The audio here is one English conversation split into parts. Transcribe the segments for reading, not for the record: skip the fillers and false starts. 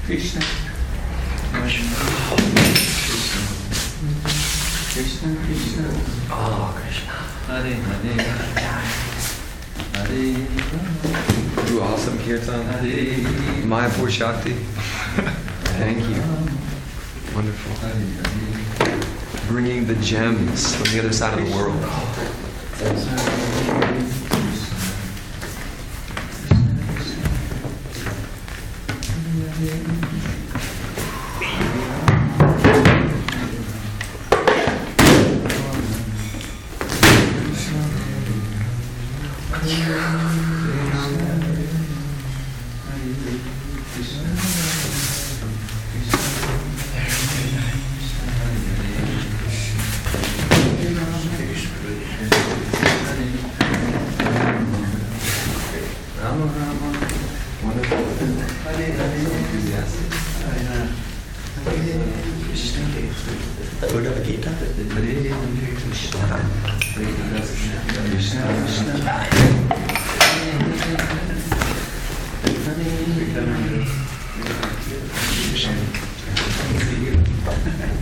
Krishna. Krishna, Krishna. Oh, Krishna. Hare Hare. Hare. You awesome kirtan. Hare. Mayapur Shakti. Thank you. Wonderful. Bringing the gems from the other side of the world.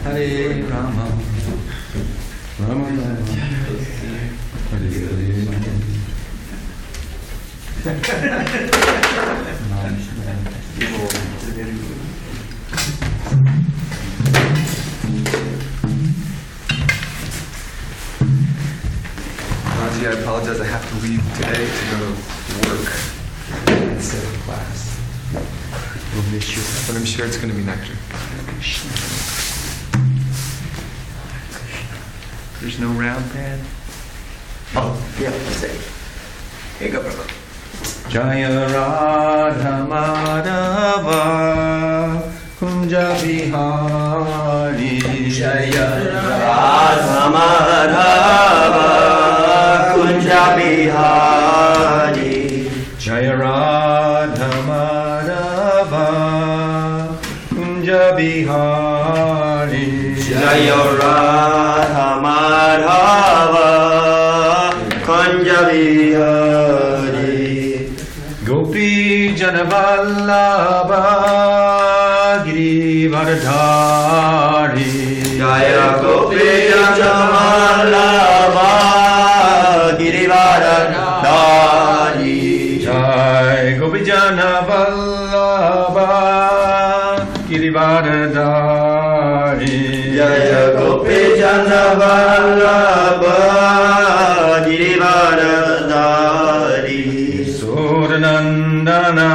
Hare Rama, Rama Rama, Hare Hare. Raji, I apologize. I have to leave today to go to work instead of class. We'll miss you, but I'm sure it's going to be nectar. There's no round pad? Oh, yeah, let's see. Here you go, Prabhu. Jaya Radha Madhava Kunja Bihari. Jaya Radha Madhava Kunja Bihari. Jaya Radha Madhava Kunja Bihari. Jaya Radha Madhava Kunja Bihari. Gopi Janavallabha Girivardhari. Jaya Gopi Janavallabha Girivardhari. Jai Gopi Janavallabha Girivardhari. Jaya Gopi Janavallabha Girivardhari. Yashodanandana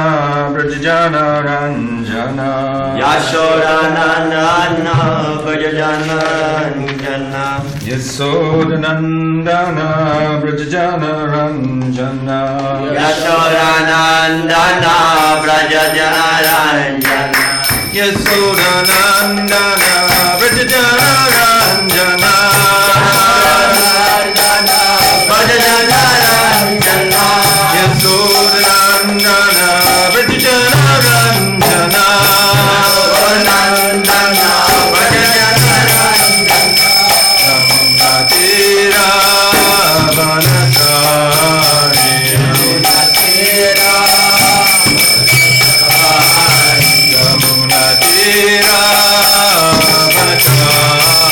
Brajajana Ranjana. Yashodanandana Brajajana Ranjana. Yashodanandana Brajajana Ranjana. Yashodanandana Brajajana Ranjana. Yashodanandana Brajajana Ranjana. Brajajana Ranjana. Yashodanandana Brajajana Ranjana. Yashodanandana Brajajana Ranjana. Namunatira Vanakari. Namunatira Namunatira Vanakari.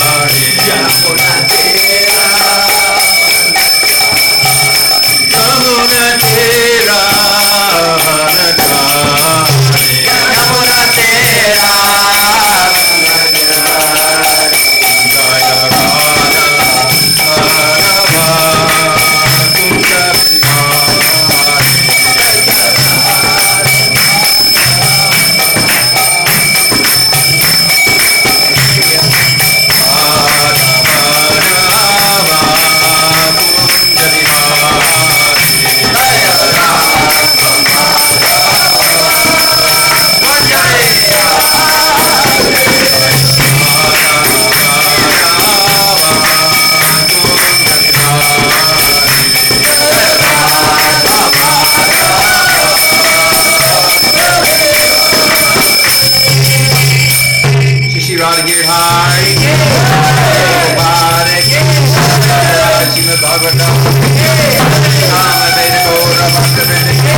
Radha Giridhari ki Prabhupada ki srimadbhagavatam Namadeva Gaura Bhaktivinoda ki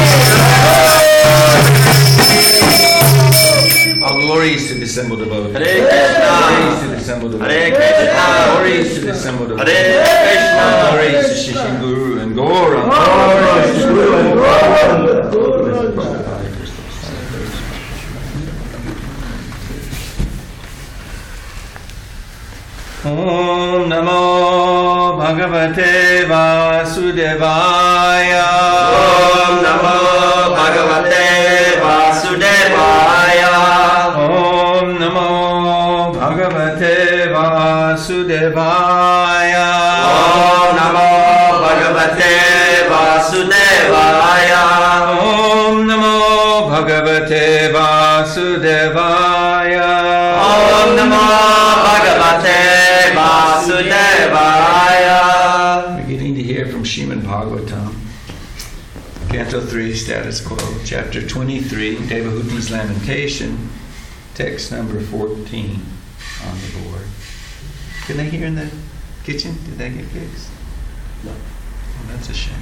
all glories to the assembled devotees. Hare Krishna. Glories to the assembled devotees. Hare Krishna. Glories to the assembled devotees. Hare Krishna. Glories to Shishin Guru and Gaura. Glories to Guru and Om Namo Bhagavate Vasudevaya. Om Namo Bhagavate Vasudevaya. Om Namo Bhagavate Vasudevaya. Om Namo Bhagavate Vasudevaya. Om Namo Bhagavate Vasudevaya. Om Namo Bhagavate Vasudevaya. We're getting to hear from Srimad Bhagavatam, Canto 3, Status Quo, Chapter 23, Devahuti's Lamentation, text number 14 on the board. Can they hear in the kitchen? Did that get fixed? No. Oh, that's a shame.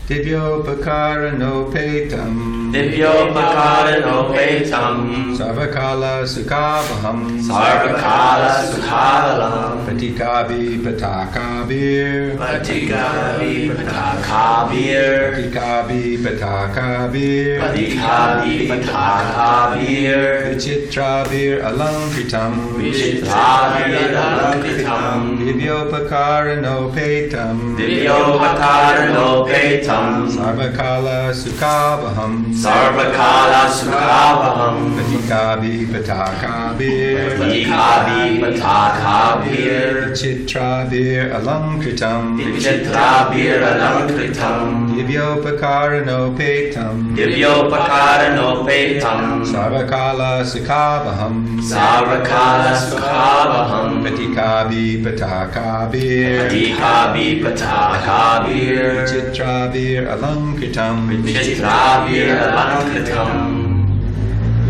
Divyopakara petam. Divyopakara petam. Sarvakala sukhavaham. Sarvakala sukhalam. Patikabi patakabir. Patikabi patakabir. Patikabi patakabir. Patikabi patakabir. Vichitrabir alankritam. Vichitrabir alankritam. Divyopakara petam. Divyopakara petam. Sarvakala sukhavaham. Sarvakala sukhavaham. Patikabi patakabir. Patikabi patakabir. Vichitrabir alankritam. Vichitrabir alankritam. Divyopakara petam. Divyopakara petam. Sarvakala sukhavaham. Sarvakala sukhavaham. Patikabi patakabir. Patikabi patakabir. Vichitrabir alankritam. Vichitrabir alankritam.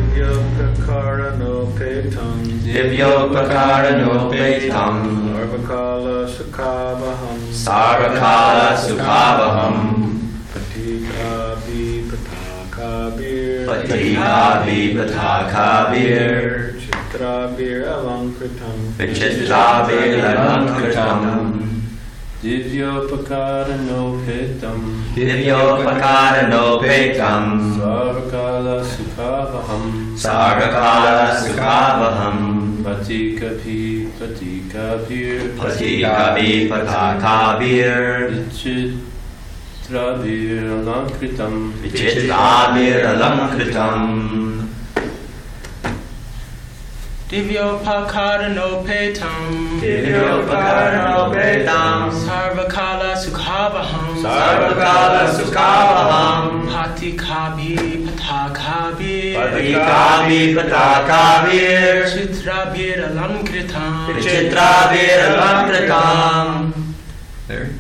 Divyopakara petam. Divyopakara petam. Sarvakala sukhavaham. Sarvakala sukhavaham. Patikabi patakabir. Patikabi patakabir. Vichitrabir alankritam. Vichitrabir alankritam. Divyopakara petam. Divyopakara petam. Sarvakala sukhavaham. Sarvakala sukhavaham. Patikabi patakabir. Patikabi patakabir. Vichitrabir alankritam. Vichitrabir alankritam. Divyopakara petam. Divyopakara petam. Sarvakala sukhavaham. Sarvakala sukhavaham. Patikabi patakabir. Patikabi patakabir. Vichitrabir alankritam. Vichitrabir alankritam. There.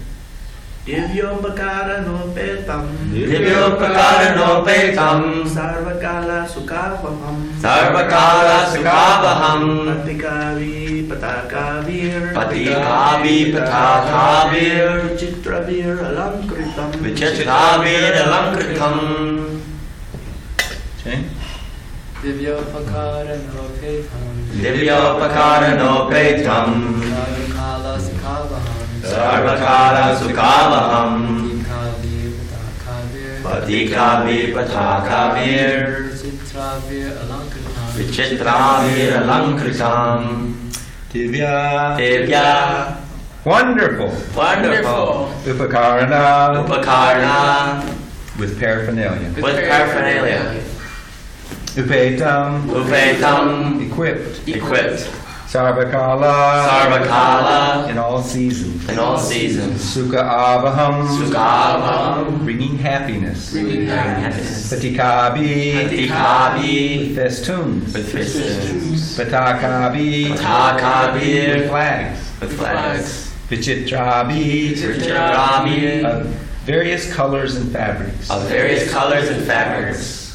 Divyopakara petam. Divyopakara petam. Sarvakala sukhavaham. Sarvakala sukhavaham. Patikabi patakabir. Patikabi patakabir. Vichitrabir alankritam. Vichitrabir alankritam. Okay. Divyopakara petam. Divyopakara petam. Sarvakala sukhavaham. Sarvakala sukhavaham. Patikabi Patikabi patakabir. patakabir. Vichitrabir alankritam. Vichitrabir alankritam. Divya. Divya. Wonderful. Wonderful. Upakarana. Upakarana. With paraphernalia. With paraphernalia. Upetam. Upetam. Equipped. Equipped. Sarvakala. Sarvakala. In all seasons. In all seasons. Sukha abham. Sukhavam. Bringing happiness. Bringing happiness. Patikabi. Patikabi. With festoons. With festoons. Patakabi. With Patakabir. flags. With flags. Vichitrabi. Vichitrabi. Of various colors and fabrics. Of various colors and fabrics.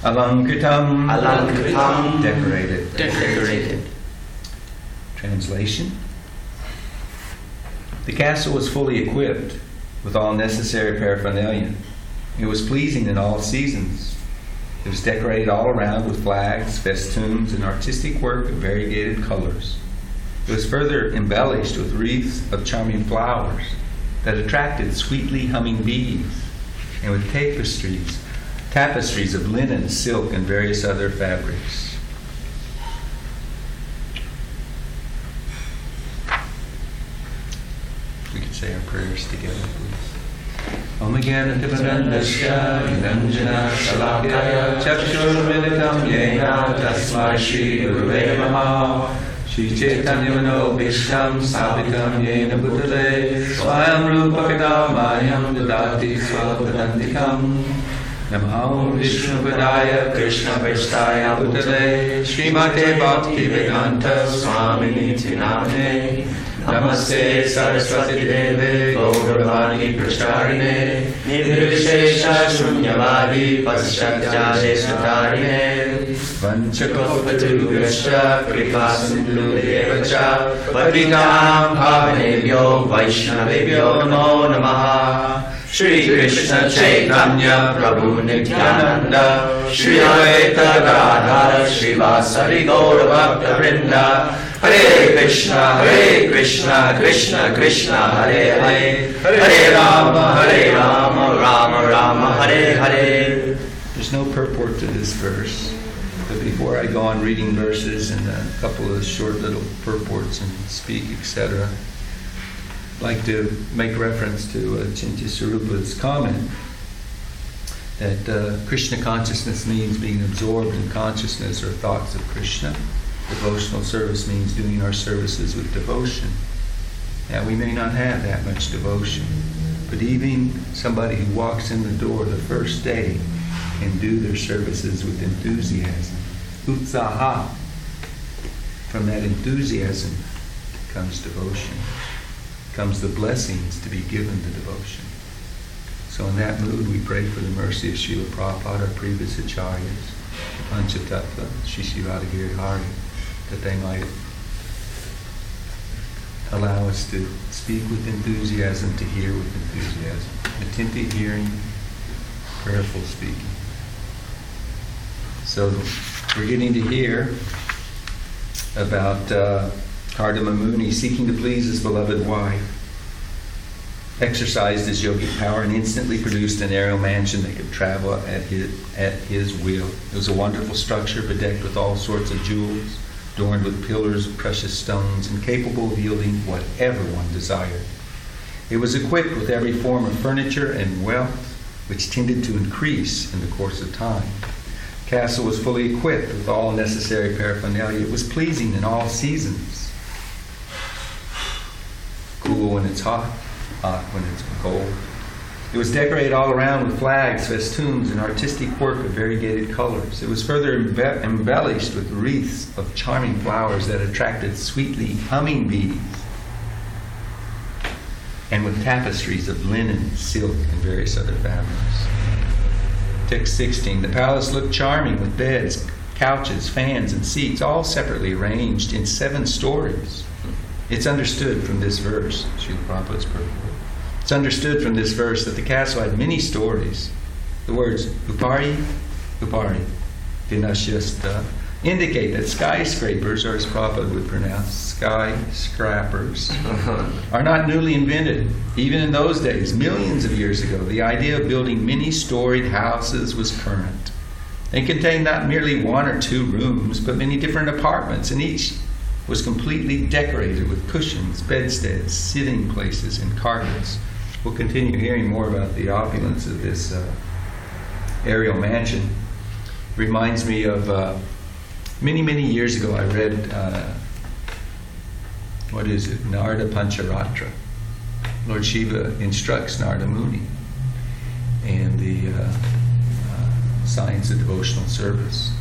Alankritam. Alankritam. Decorated. Decorated. Translation. The castle was fully equipped with all necessary paraphernalia. It was pleasing in all seasons. It was decorated all around with flags, festoons, and artistic work of variegated colors. It was further embellished with wreaths of charming flowers that attracted sweetly humming bees, and with tapestries of linen, silk, and various other fabrics. We could say our prayers together, please. Om Jnana-timirandasya Niranjana Shalakaya Chakshurmilitam Yena Tasmai Shri Gurave Namaha Shri Chaitanya Manobhishtam Savitam Yena Bhutale Swayam Rupa Kadamayam Dadati Swapadantikam Namo Vishnu Padaya Krishna Vestaya Bhutale Srimate Bhakti Vedanta Swamini Tinamane Namaste Saraswati Deve Gauravani Pracharine Nirvishesha Shunyavadi Paschatjale Sutarine Vanchakopatubhyascha Kripa Sindhu Devacha Patitam Bhavanebhyo Vaishnavebhyo Namo Namaha Shri Krishna Chaitanya Prabhu Nityananda Shri Advaita Gadadhara Shri Vasari Gaura Bhakta Vrinda Hare Krishna, Krishna Krishna, Hare Hare, Hare Rama, Rama Rama, Hare Hare. There's no purport to this verse, but before I go on reading verses and a couple of short little purports and speak, etc., I'd like to make reference to Chintya Sarupa's comment that Krishna consciousness means being absorbed in consciousness or thoughts of Krishna. Devotional service means doing our services with devotion. Now, we may not have that much devotion, but even somebody who walks in the door the first day can do their services with enthusiasm. Utsaha. From that enthusiasm comes devotion, comes the blessings to be given to devotion. So in that mood, we pray for the mercy of Srila Prabhupada, our previous acharyas, Panchatattva, Shishivadagiri Hari, that they might allow us to speak with enthusiasm, to hear with enthusiasm. Attentive hearing, prayerful speaking. So we're getting to hear about Kardama Muni seeking to please his beloved wife. Exercised his yogic power and instantly produced an aerial mansion that could travel at his will. It was a wonderful structure bedecked with all sorts of jewels, adorned with pillars of precious stones, and capable of yielding whatever one desired. It was equipped with every form of furniture and wealth, which tended to increase in the course of time. The castle was fully equipped with all necessary paraphernalia. It was pleasing in all seasons. Cool when it's hot, hot when it's cold. It was decorated all around with flags, festoons, and artistic work of variegated colors. It was further embellished with wreaths of charming flowers that attracted sweetly humming bees, and with tapestries of linen, silk, and various other fabrics. Text 16. The palace looked charming with beds, couches, fans, and seats, all separately arranged in 7 stories. It's understood from this verse, Srila Prabhupada's purport. It's understood from this verse that the castle had many stories. The words upari, upari, vinashyasta indicate that skyscrapers, or as Prabhupada would pronounce, skyscrapers, are not newly invented. Even in those days, millions of years ago, the idea of building many-storied houses was current. They contained not merely 1 or 2 rooms, but many different apartments, and each was completely decorated with cushions, bedsteads, sitting places, and carpets. We'll continue hearing more about the opulence of this aerial mansion. It reminds me of many years ago I read, Narada Pancharatra. Lord Shiva instructs Narada Muni in the science of devotional service.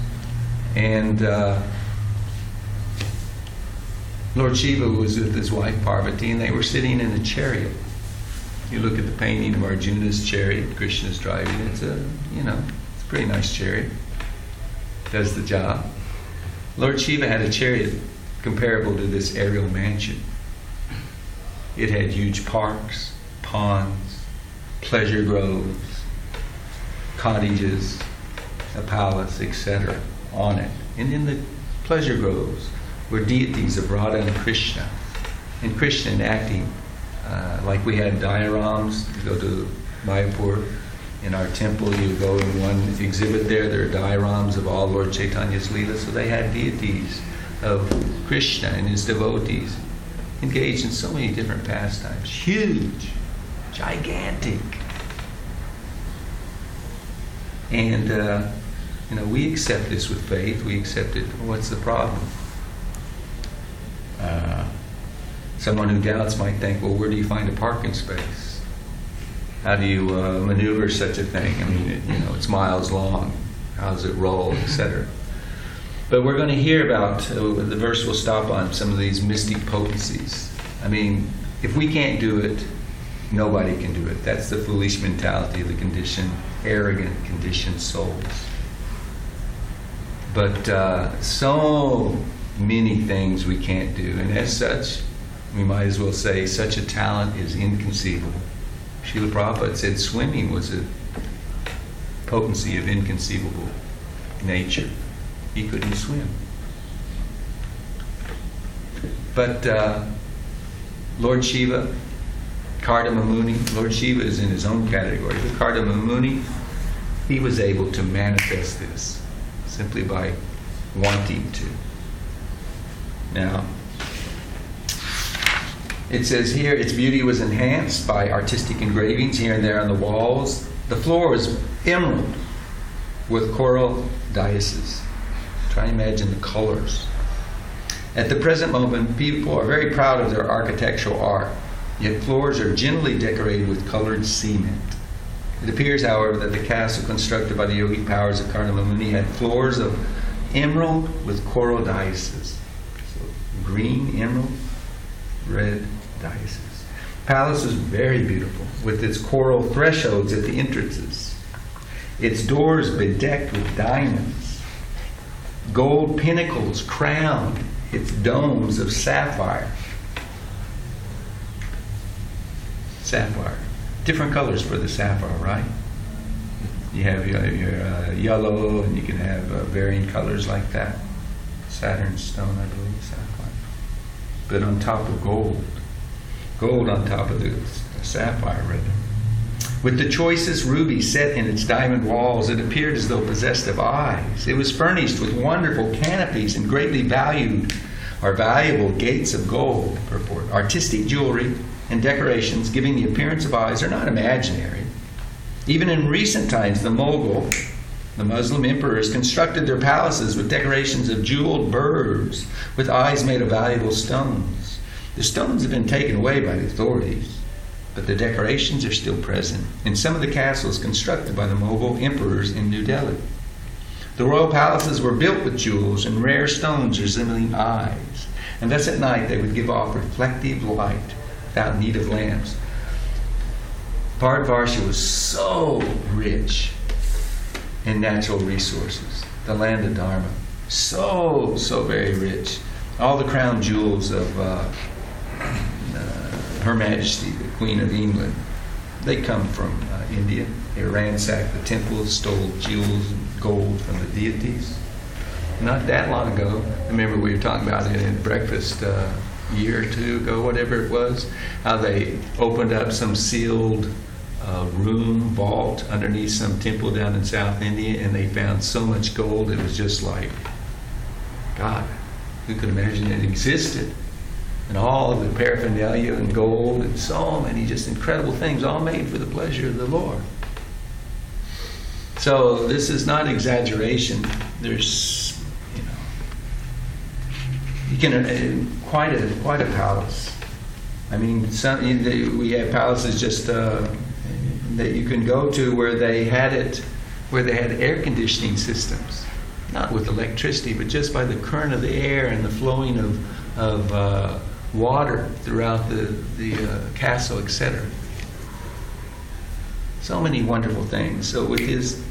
And Lord Shiva was with his wife Parvati, and they were sitting in a chariot. You look at the painting of Arjuna's chariot, Krishna's driving. It's a pretty nice chariot. does the job. Lord Shiva had a chariot comparable to this aerial mansion. It had huge parks, ponds, pleasure groves, cottages, a palace, etc. on it. And in the pleasure groves were deities of Radha and Krishna. And Krishna acting like we had dioramas. You go to Mayapur, in our temple, you go in one exhibit there are dioramas of all Lord Chaitanya's Leela. So they had deities of Krishna and his devotees engaged in so many different pastimes. Huge, gigantic. And, we accept this with faith. We accept it. What's the problem? Someone who doubts might think, well, where do you find a parking space? How do you maneuver such a thing? I mean, it's miles long. How does it roll, etc. But we're going to hear about, the verse will stop on some of these mystic potencies. I mean, if we can't do it, nobody can do it. That's the foolish mentality of the conditioned, arrogant, conditioned souls. But so many things we can't do. And as such, we might as well say such a talent is inconceivable. Srila Prabhupada said swimming was a potency of inconceivable nature. He couldn't swim. But Lord Shiva, Kardama Muni, Lord Shiva is in his own category. But Kardama Muni, he was able to manifest this simply by wanting to. Now, it says here, its beauty was enhanced by artistic engravings here and there on the walls. The floor was emerald with coral dioceses. Try and imagine the colors. At the present moment, people are very proud of their architectural art, yet floors are generally decorated with colored cement. It appears, however, that the castle constructed by the yogic powers of Kardama Muni had floors of emerald with coral dioceses. So green emerald, red dioceses. Palace is very beautiful, with its coral thresholds at the entrances. Its doors bedecked with diamonds. Gold pinnacles crowned its domes of sapphire. Sapphire. Different colors for the sapphire, right? You have your yellow, and you can have varying colors like that. Saturn stone, I believe, sapphire. But on top of gold. Gold on top of the sapphire, rather. With the choicest ruby set in its diamond walls, it appeared as though possessed of eyes. It was furnished with wonderful canopies and greatly valuable gates of gold. Purport. Artistic jewelry and decorations giving the appearance of eyes are not imaginary. Even in recent times, the Muslim emperors constructed their palaces with decorations of jeweled birds with eyes made of valuable stones. The stones have been taken away by the authorities, but the decorations are still present in some of the castles constructed by the Mughal emperors in New Delhi. The royal palaces were built with jewels and rare stones resembling eyes, and thus at night they would give off reflective light without need of lamps. Bharatvarsha was so rich in natural resources, the land of Dharma, so very rich. All the crown jewels of Her Majesty, the Queen of England, they come from India. They ransacked the temples, stole jewels and gold from the deities. Not that long ago, I remember we were talking about it in breakfast a year or two ago, whatever it was, how they opened up some sealed vault underneath some temple down in South India, and they found so much gold it was just like, God, who could imagine it existed? And all of the paraphernalia and gold and so many just incredible things, all made for the pleasure of the Lord. So this is not exaggeration. There's, you can quite a palace. I mean, we have palaces just that you can go to where they had air conditioning systems, not with electricity, but just by the current of the air and the flowing of water throughout the castle, etc. So many wonderful things. So with his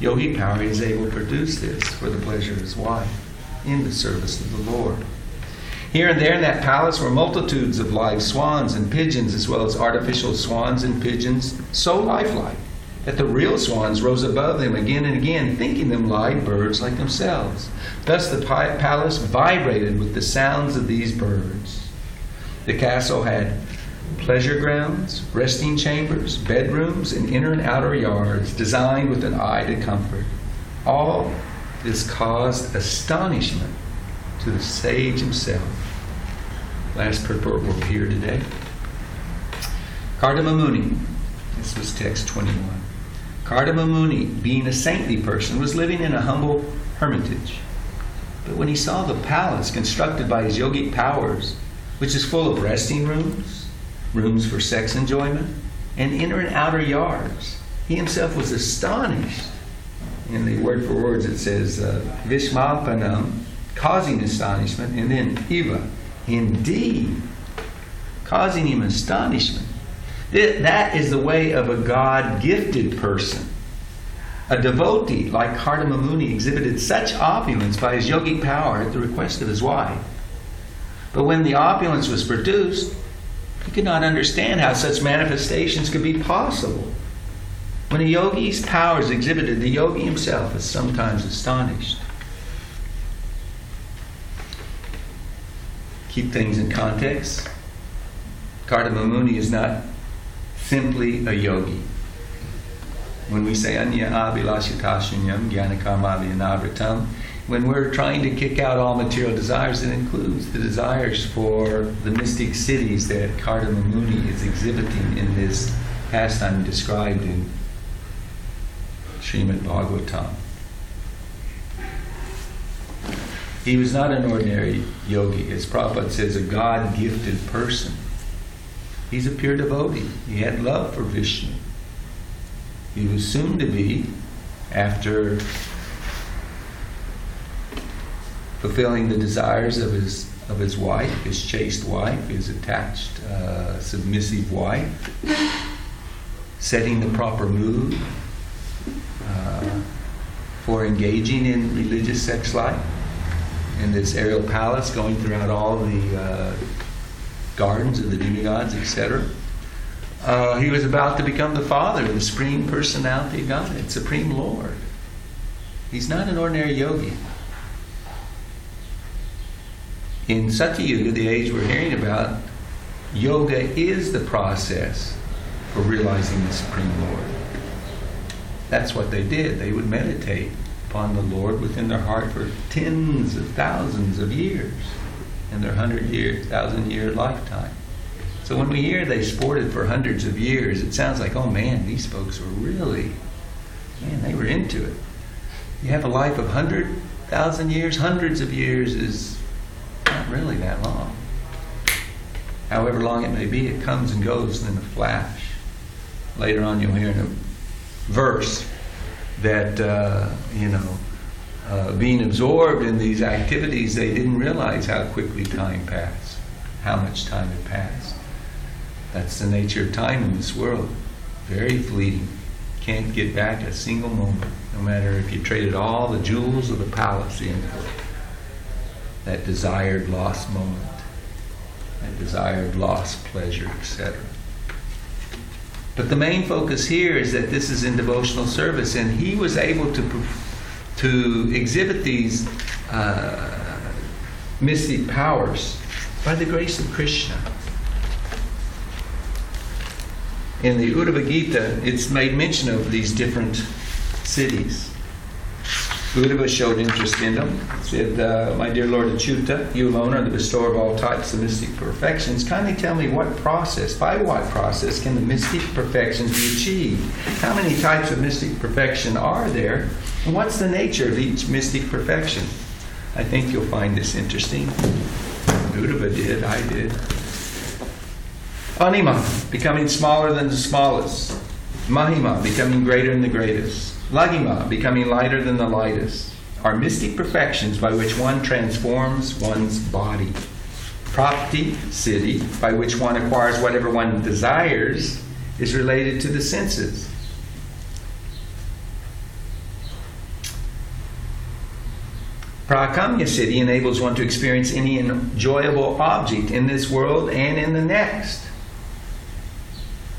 yogi power, he is able to produce this for the pleasure of his wife in the service of the Lord. Here and there in that palace were multitudes of live swans and pigeons, as well as artificial swans and pigeons, so lifelike that the real swans rose above them again and again, thinking them live birds like themselves. Thus the palace vibrated with the sounds of these birds. The castle had pleasure grounds, resting chambers, bedrooms, and inner and outer yards designed with an eye to comfort. All this caused astonishment to the sage himself. Last purport will appear today. Kardama Muni, this was text 21. Kardama Muni, being a saintly person, was living in a humble hermitage. But when he saw the palace constructed by his yogic powers, which is full of resting rooms, rooms for sex enjoyment, and inner and outer yards, he himself was astonished. In the word for words it says, Vishmalpanam, causing astonishment, and then Iva, indeed, causing him astonishment. That is the way of a God-gifted person. A devotee like Kardama Muni exhibited such opulence by his yogic power at the request of his wife. But when the opulence was produced, he could not understand how such manifestations could be possible. When a yogi's powers exhibited, the yogi himself is sometimes astonished. Keep things in context. Kardama Muni is not simply a yogi. When we say anya abhilashita shunyam jnanakarmadhyanavrtam, when we're trying to kick out all material desires, it includes the desires for the mystic cities that Kardama Muni is exhibiting in this pastime described in Srimad Bhagavatam. He was not an ordinary yogi. As Prabhupada says, a God-gifted person. He's a pure devotee. He had love for Vishnu. He was soon to be, after fulfilling the desires of his wife, his chaste wife, his attached, submissive wife, setting the proper mood for engaging in religious sex life in this aerial palace, going throughout all the gardens of the demigods, etc. He was about to become the father of the Supreme Personality of Godhead, Supreme Lord. He's not an ordinary yogi. In Satyuga, the age we're hearing about, yoga is the process for realizing the Supreme Lord. That's what they did. They would meditate upon the Lord within their heart for tens of thousands of years in their 1,000-year lifetime. So when we hear they sported for hundreds of years, it sounds like, oh man, these folks were really, they were into it. You have a life of 100,000 years, hundreds of years is not really that long. However long it may be, it comes and goes in a flash. Later on you'll hear in a verse that, being absorbed in these activities, they didn't realize how quickly time passed, how much time had passed. That's the nature of time in this world. Very fleeting. Can't get back a single moment, no matter if you traded all the jewels of the palace in for that desired lost moment, that desired lost pleasure, etc. But the main focus here is that this is in devotional service, and he was able to exhibit these mystic powers by the grace of Krishna. In the Uddhava Gita, it's made mention of these different cities. Uddhava showed interest in them. Said, my dear Lord Achyuta, you alone are the bestower of all types of mystic perfections. Kindly tell me by what process can the mystic perfections be achieved? How many types of mystic perfection are there? And what's the nature of each mystic perfection? I think you'll find this interesting. Uddhava did, I did. Anima, becoming smaller than the smallest. Mahima, becoming greater than the greatest. Laghima, becoming lighter than the lightest, are mystic perfections by which one transforms one's body. Prapti, siddhi, by which one acquires whatever one desires, is related to the senses. Prakamya Siddhi enables one to experience any enjoyable object in this world and in the next.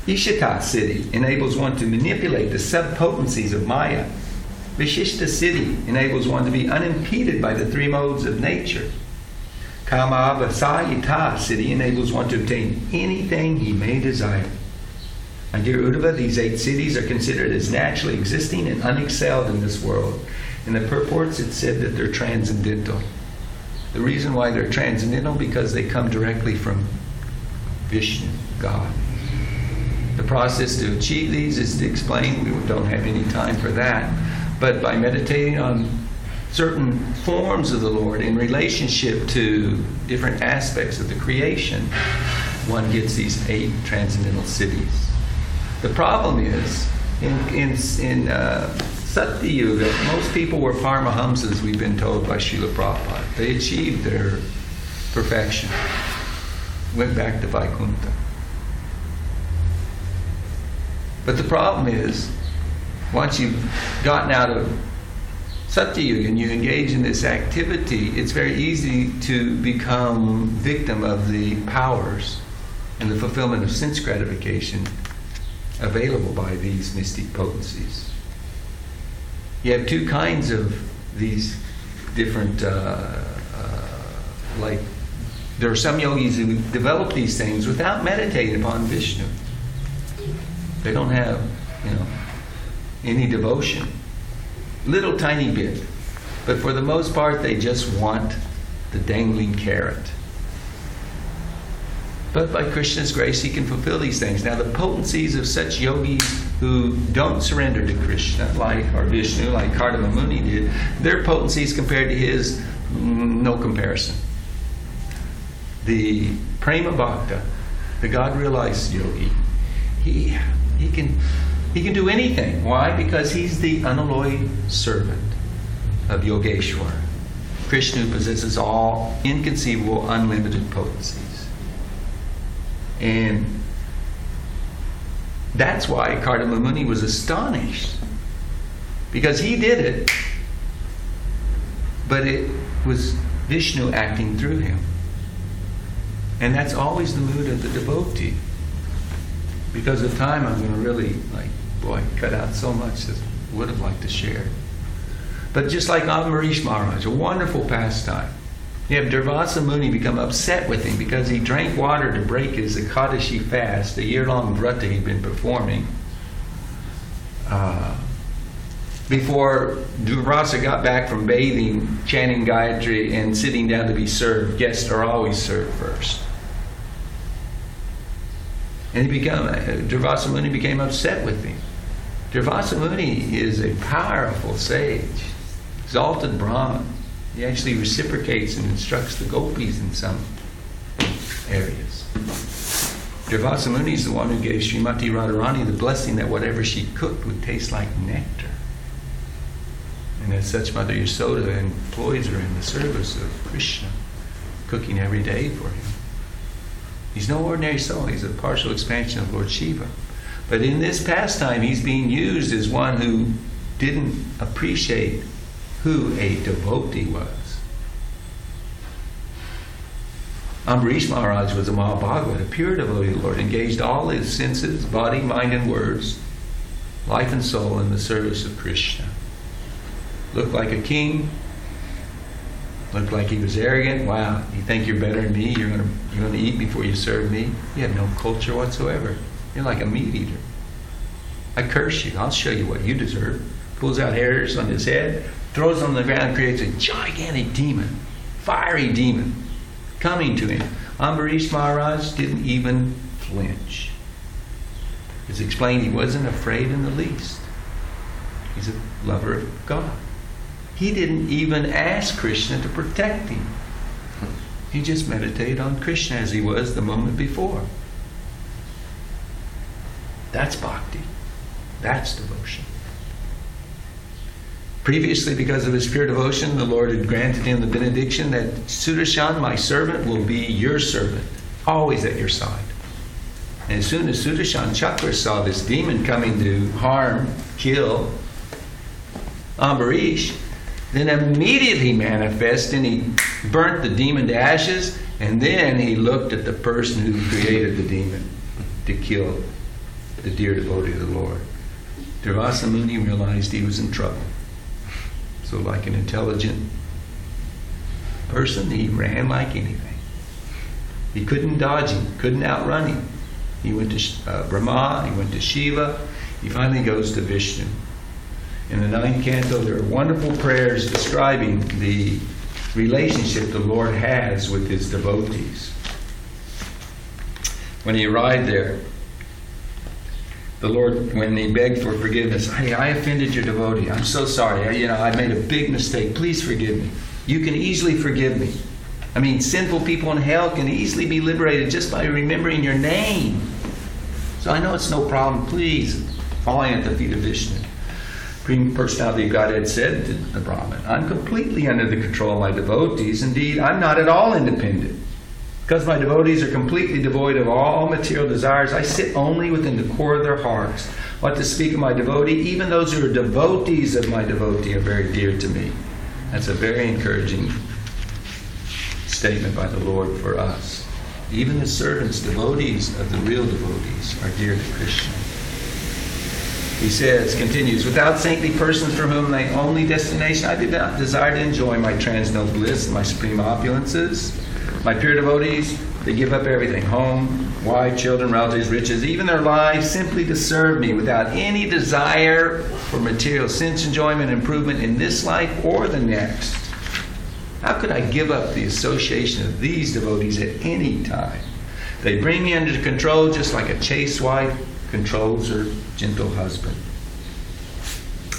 Ishita Siddhi enables one to manipulate the subpotencies of Maya. Vishishta Siddhi enables one to be unimpeded by the three modes of nature. Kamavasayita Siddhi enables one to obtain anything he may desire. My dear Uddhava, these 8 siddhis are considered as naturally existing and unexcelled in this world. In the purports, it's said that they're transcendental. The reason why they're transcendental, because they come directly from Vishnu, God. The process to achieve these is to explain. We don't have any time for that. But by meditating on certain forms of the Lord in relationship to different aspects of the creation, one gets these 8 transcendental siddhis. The problem is, in Satya Yuga, most people were Paramahamsas, we've been told by Srila Prabhupada. They achieved their perfection. Went back to Vaikuntha. But the problem is, once you've gotten out of Satya Yuga and you engage in this activity, it's very easy to become victim of the powers and the fulfillment of sense gratification available by these mystic potencies. You have 2 kinds of these different, like, there are some yogis who develop these things without meditating upon Vishnu. They don't have, any devotion. Little tiny bit. But for the most part, they just want the dangling carrot. But by Krishna's grace, he can fulfill these things. Now, the potencies of such yogis who don't surrender to Krishna, or Vishnu, like Kardama Muni did, their potencies compared to his, no comparison. The Prema Bhakta, the God-realized yogi, he can do anything. Why? Because he's the unalloyed servant of Yogeshwara. Krishna possesses all inconceivable, unlimited potencies. And that's why Kardama Muni was astonished. Because he did it, but it was Vishnu acting through him. And that's always the mood of the devotee. Because of time, I'm going to really, cut out so much that I would have liked to share. But just like Ambarish Maharaj, a wonderful pastime. You have Durvasa Muni become upset with him because he drank water to break his Ekadashi fast, a year-long vrata he'd been performing. Before Durvasa got back from bathing, chanting Gayatri, and sitting down to be served, guests are always served first. And Durvasa Muni became upset with him. Durvasa Muni is a powerful sage, exalted Brahman. He actually reciprocates and instructs the gopis in some areas. Durvasa Muni is the one who gave Srimati Radharani the blessing that whatever she cooked would taste like nectar. And as such, Mother Yasoda employs her in the service of Krishna, cooking every day for him. He's no ordinary soul. He's a partial expansion of Lord Shiva. But in this pastime, he's being used as one who didn't appreciate who a devotee was. Ambarish Maharaj was a Mahabhagavat, a pure devotee of the Lord, engaged all his senses, body, mind, and words, life and soul in the service of Krishna. Looked like a king. Looked like he was arrogant. Wow, you think you're better than me? You're going to eat before you serve me? You have no culture whatsoever. You're like a meat eater. I curse you. I'll show you what you deserve. Pulls out hairs on his head, throws them on the ground, creates a gigantic demon, fiery demon, coming to him. Ambarish Maharaj didn't even flinch. It's explained he wasn't afraid in the least. He's a lover of God. He didn't even ask Krishna to protect him. He just meditated on Krishna as he was the moment before. That's bhakti. That's devotion. Previously, because of his pure devotion, the Lord had granted him the benediction that Sudarshan, my servant, will be your servant, always at your side. And as soon as Sudarshan Chakra saw this demon coming to harm, kill Ambarish, then immediately manifested, and he burnt the demon to ashes, and then he looked at the person who created the demon to kill the dear devotee of the Lord. Durvasa Muni realized he was in trouble. So like an intelligent person, he ran like anything. He couldn't dodge him, couldn't outrun him. He went to Brahma, he went to Shiva, he finally goes to Vishnu. In the 9th canto, there are wonderful prayers describing the relationship the Lord has with his devotees. When he arrived there, the Lord, when he begged for forgiveness, hey, I offended your devotee. I'm so sorry. I made a big mistake. Please forgive me. You can easily forgive me. I mean, sinful people in hell can easily be liberated just by remembering your name. So I know it's no problem. Please, falling at the feet of Vishnu. Supreme Personality of Godhead said to the Brahmin, I'm completely under the control of my devotees. Indeed, I'm not at all independent. Because my devotees are completely devoid of all material desires, I sit only within the core of their hearts. What to speak of my devotee, even those who are devotees of my devotee are very dear to me. That's a very encouraging statement by the Lord for us. Even the servants, devotees of the real devotees, are dear to Krishna. He says, continues, without saintly persons for whom my only destination, I do not desire to enjoy my transcendental bliss and my supreme opulences. My pure devotees, they give up everything, home, wife, children, relatives, riches, even their lives, simply to serve me without any desire for material sense enjoyment, improvement in this life or the next. How could I give up the association of these devotees at any time? They bring me under control just like a chaste wife controls her gentle husband.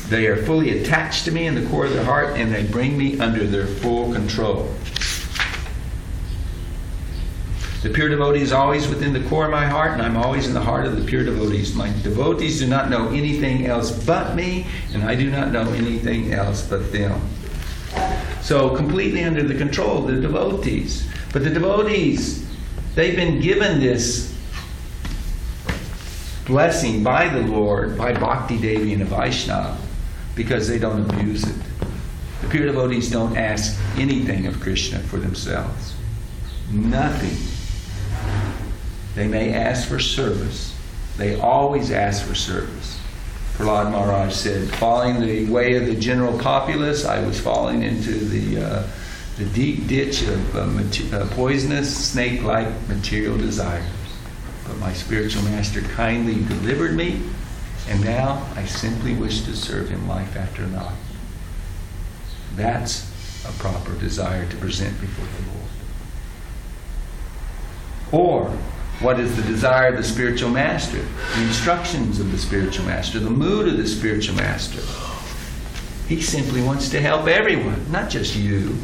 They are fully attached to me in the core of their heart, and they bring me under their full control. The pure devotee is always within the core of my heart, and I'm always in the heart of the pure devotees. My devotees do not know anything else but me, and I do not know anything else but them. So completely under the control of the devotees. But the devotees, they've been given this blessing by the Lord, by Bhakti Devi and a Vaishnava, because they don't abuse it. The pure devotees don't ask anything of Krishna for themselves. Nothing. They may ask for service. They always ask for service. Prahlad Maharaj said, following the way of the general populace, I was falling into the deep ditch of poisonous, snake-like material desires. But my spiritual master kindly delivered me, and now I simply wish to serve him life after life. That's a proper desire to present before the Lord. Or, what is the desire of the spiritual master? The instructions of the spiritual master, the mood of the spiritual master. He simply wants to help everyone, not just you,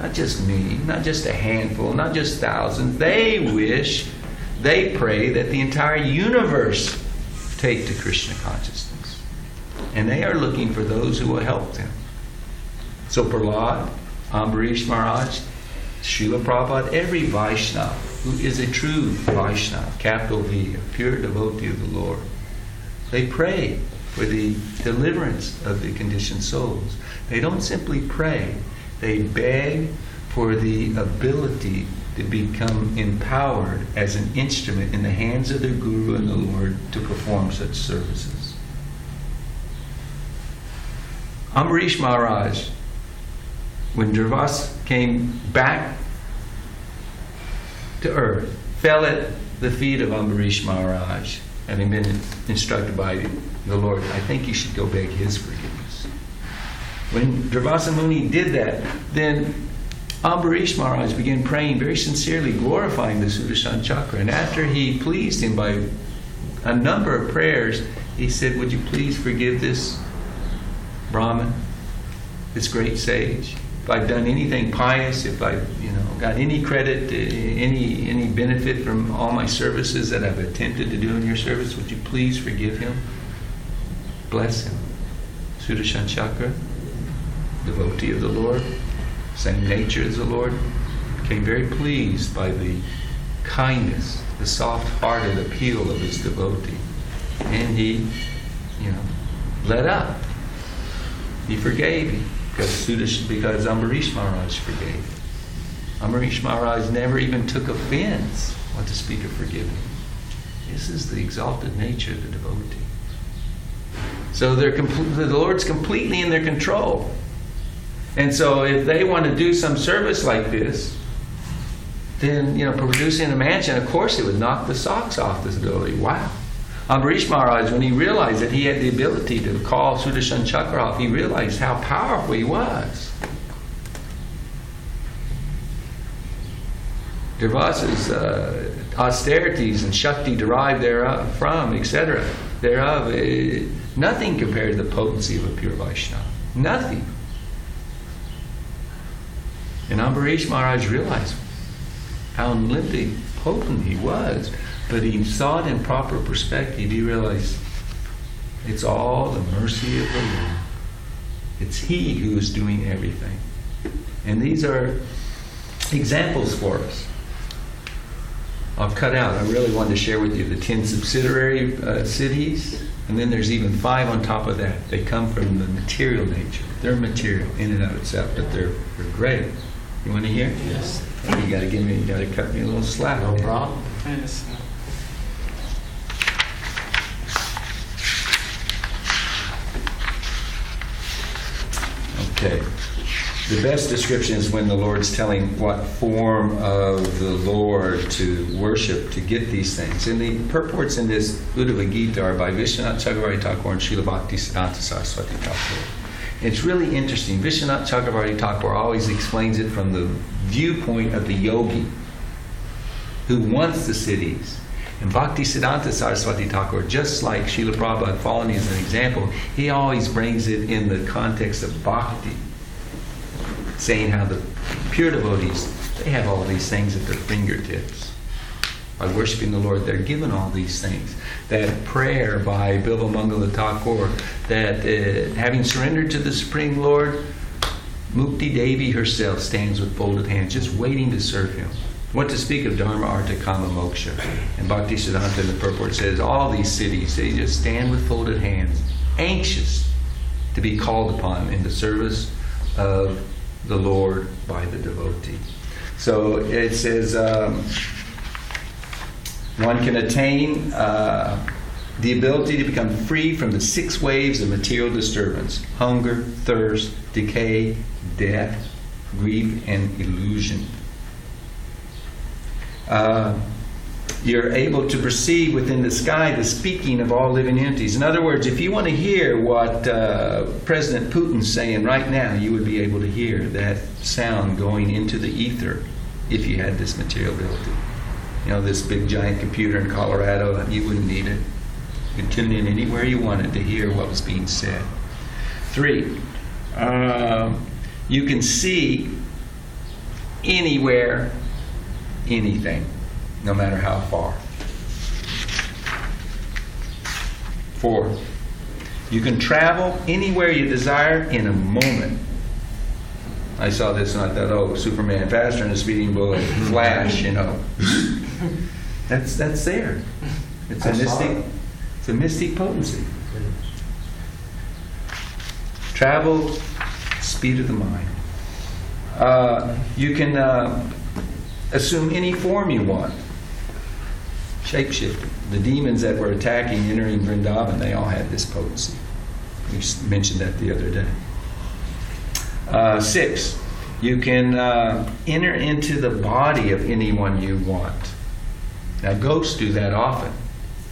not just me, not just a handful, not just thousands. They pray that the entire universe take to Krishna consciousness. And they are looking for those who will help them. So Prahlad, Ambarish Maharaj, Srila Prabhupada, every Vaishnava who is a true Vaishnava, capital V, a pure devotee of the Lord, they pray for the deliverance of the conditioned souls. They don't simply pray, they beg for the ability to become empowered as an instrument in the hands of their Guru and the Lord to perform such services. Ambarish Maharaj, when Durvasa came back to earth, fell at the feet of Ambarish Maharaj, having been instructed by the Lord, I think you should go beg his forgiveness. When Durvasa Muni did that, then Ambarish Maharaj began praying very sincerely, glorifying the Sudarshan Chakra. And after he pleased him by a number of prayers, he said, would you please forgive this Brahmin, this great sage? If I've done anything pious, if I've got any credit, any benefit from all my services that I've attempted to do in your service, would you please forgive him? Bless him. Sudarshan Chakra, devotee of the Lord, same nature as the Lord, became very pleased by the kindness, the soft-hearted appeal of his devotee. And he, let up. He forgave him because Ambarish Maharaj forgave him. Ambarish Maharaj never even took offense, what to speak of forgiving. This is the exalted nature of the devotee. So the Lord's completely in their control. And so if they want to do some service like this, then, producing a mansion, of course it would knock the socks off this devotee. Wow. Ambarish Maharaj, when he realized that he had the ability to call Sudarshan Chakra off, he realized how powerful he was. Durvasa's austerities and Shakti derived therefrom, etc., thereof, nothing compared to the potency of a pure Vaishnava. Nothing. And Ambarish Maharaj realized how unlimited potent he was, but he saw it in proper perspective. He realized it's all the mercy of the Lord. It's He who is doing everything. And these are examples for us. I've cut out, I really wanted to share with you the 10 subsidiary cities, and then there's even 5 on top of that. They come from the material nature. They're material in and of itself, but they're great. You want to hear? Yes. You got to cut me a little slack. No problem. Yes. Okay. The best description is when the Lord's telling what form of the Lord to worship to get these things. And the purports in this Uddhava Gita are by Vishwanath Chakravarti Thakur and Srila Bhaktisiddhanta Saraswati Thakur. It's really interesting. Vishwanath Chakravarti Thakur always explains it from the viewpoint of the yogi who wants the cities. And Bhaktisiddhanta Saraswati Thakur, just like Srila Prabhupada following as an example, he always brings it in the context of bhakti, saying how the pure devotees, they have all these things at their fingertips. By worshiping the Lord, they're given all these things. That prayer by Bilva Mangala Thakur, that having surrendered to the Supreme Lord, Mukti Devi herself stands with folded hands, just waiting to serve Him. What to speak of Dharma, Artha, Kama, Moksha? And Bhaktisiddhanta in the purport says, all these cities, they just stand with folded hands, anxious to be called upon in the service of the Lord by the devotee. So it says one can attain the ability to become free from the 6 waves of material disturbance: hunger, thirst, decay, death, grief, and illusion. You're able to perceive within the sky the speaking of all living entities. In other words, if you want to hear what President Putin's saying right now, you would be able to hear that sound going into the ether if you had this material ability. This big giant computer in Colorado, you wouldn't need it. You could tune in anywhere you wanted to hear what was being said. 3, you can see anywhere, anything, no matter how far. 4, you can travel anywhere you desire in a moment. I saw this and I thought, Superman faster than a speeding bullet, Flash, That's there. It's a mystic potency. Travel, speed of the mind. You can assume any form you want. Shapeshifting. The demons that were attacking, entering Vrindavan, they all had this potency. We mentioned that the other day. 6, you can enter into the body of anyone you want. Now, ghosts do that often.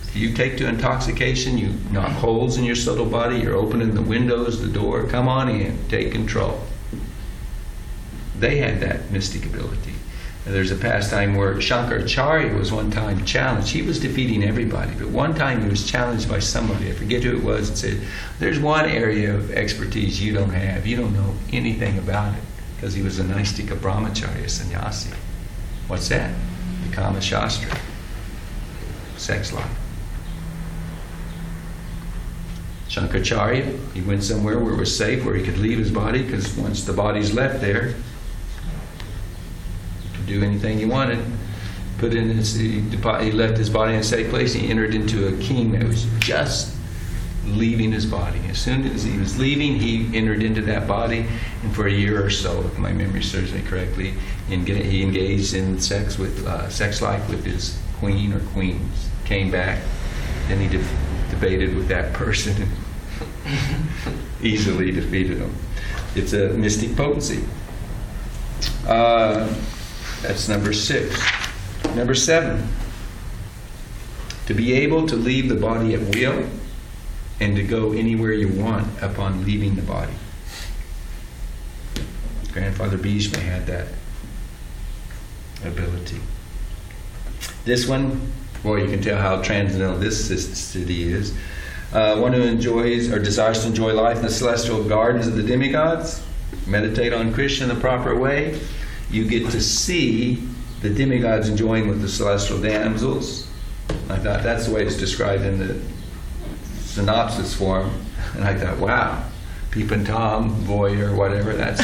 If you take to intoxication, you knock holes in your subtle body, you're opening the windows, the door, come on in, take control. They had that mystic ability. And there's a pastime where Shankaracharya was one time challenged. He was defeating everybody, but one time he was challenged by somebody, I forget who it was, and said, there's one area of expertise you don't have. You don't know anything about it. Because he was a Naistika Brahmacharya sannyasi. What's that? The Kama Shastra. Sex life. Shankaracharya, he went somewhere where it was safe, where he could leave his body, because once the body's left there, he could do anything he wanted. He left his body in a safe place. He entered into a king that was just leaving his body. As soon as he was leaving, he entered into that body, and for a year or so, if my memory serves me correctly, he engaged in sex life with his queen or queens. Came back, then he debated with that person and easily defeated him. It's a mystic potency. That's number 6. Number 7. To be able to leave the body at will and to go anywhere you want upon leaving the body. Grandfather Bhishma had that ability. This one, boy, you can tell how transcendental this city is. One who enjoys or desires to enjoy life in the celestial gardens of the demigods, meditate on Krishna in the proper way, you get to see the demigods enjoying with the celestial damsels. I thought that's the way it's described in the synopsis form. And I thought, wow, Peep and Tom, boy, or whatever, that's...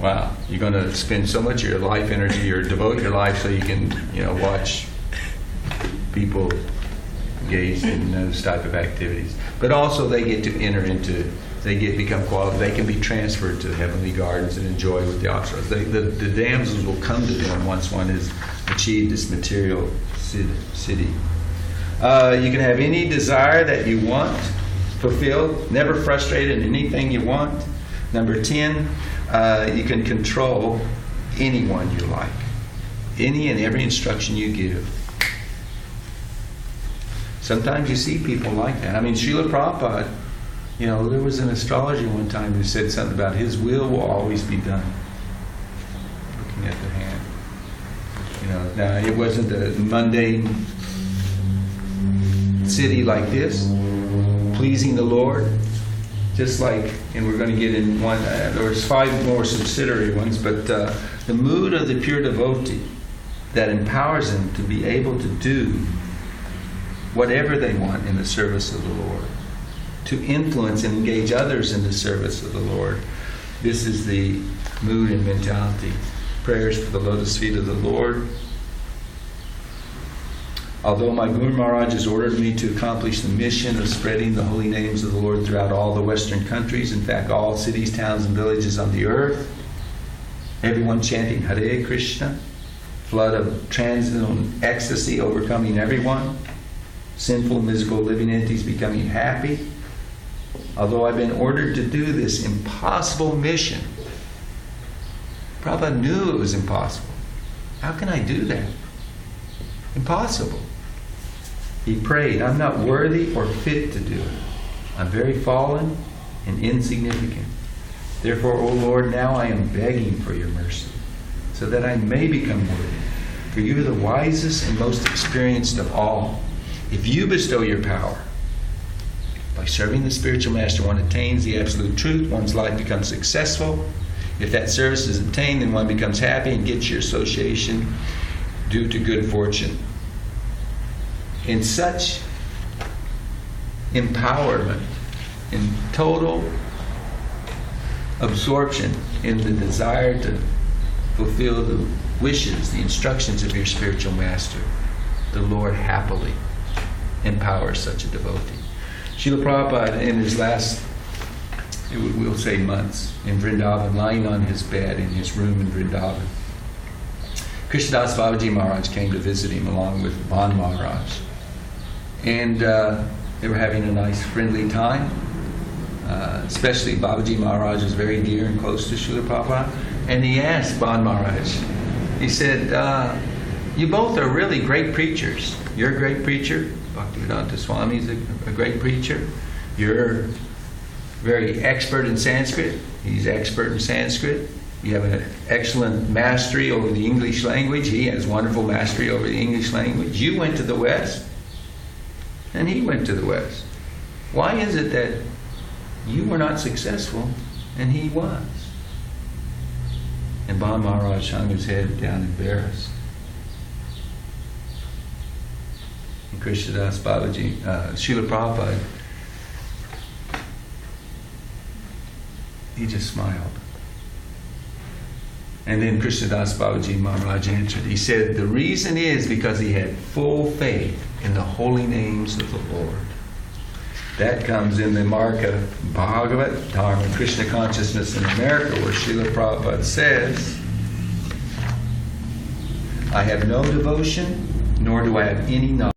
wow, you're going to spend so much of your life energy or devote your life so you can, watch people engaged in those type of activities. But also they get to enter into, become qualified, they can be transferred to the heavenly gardens and enjoy with the officers. The damsels will come to them once one has achieved this material city. You can have any desire that you want fulfilled, never frustrated in anything you want. Number 10, you can control anyone you like. Any and every instruction you give. Sometimes you see people like that. I mean, Srila Prabhupada, there was an astrologer one time who said something about his will always be done. Looking at the hand. Now it wasn't a mundane city like this, pleasing the Lord. Just like, and we're going to get in one, there's 5 more subsidiary ones, but the mood of the pure devotee that empowers them to be able to do whatever they want in the service of the Lord, to influence and engage others in the service of the Lord. This is the mood and mentality. Prayers for the lotus feet of the Lord. Although my Guru Maharaj has ordered me to accomplish the mission of spreading the holy names of the Lord throughout all the Western countries, in fact all cities, towns, and villages on the earth, everyone chanting Hare Krishna, flood of transcendental ecstasy overcoming everyone, sinful, miserable living entities becoming happy. Although I've been ordered to do this impossible mission, Prabhupada knew it was impossible. How can I do that? Impossible. He prayed, I'm not worthy or fit to do it. I'm very fallen and insignificant. Therefore, O Lord, now I am begging for your mercy, so that I may become worthy. For you are the wisest and most experienced of all. If you bestow your power, by serving the spiritual master, one attains the absolute truth. One's life becomes successful. If that service is obtained, then one becomes happy and gets your association due to good fortune. In such empowerment, in total absorption in the desire to fulfill the wishes, the instructions of your spiritual master, the Lord happily empowers such a devotee. Srila Prabhupada, in his last, we'll say months, in Vrindavan, lying on his bed in his room in Vrindavan, Krishnadas Babaji Maharaj came to visit him along with Ban Maharaj. And they were having a nice friendly time. Especially Babaji Maharaj was very dear and close to Srila Prabhupada. And he asked Ban Maharaj, he said, you both are really great preachers. You're a great preacher. Bhaktivedanta Swami is a great preacher. You're very expert in Sanskrit. He's expert in Sanskrit. You have an excellent mastery over the English language. He has wonderful mastery over the English language. You went to the West, and he went to the West. Why is it that you were not successful, and he was? And Ban Maharaj hung his head down embarrassed. And Krishnadas Babaji, Srila Prabhupada, he just smiled. And then Krishnadas Babaji Maharaj answered. He said, the reason is because he had full faith in the holy names of the Lord. That comes in the mark of Bhagavatam, Krishna Consciousness in America, where Srila Prabhupada says, I have no devotion, nor do I have any knowledge.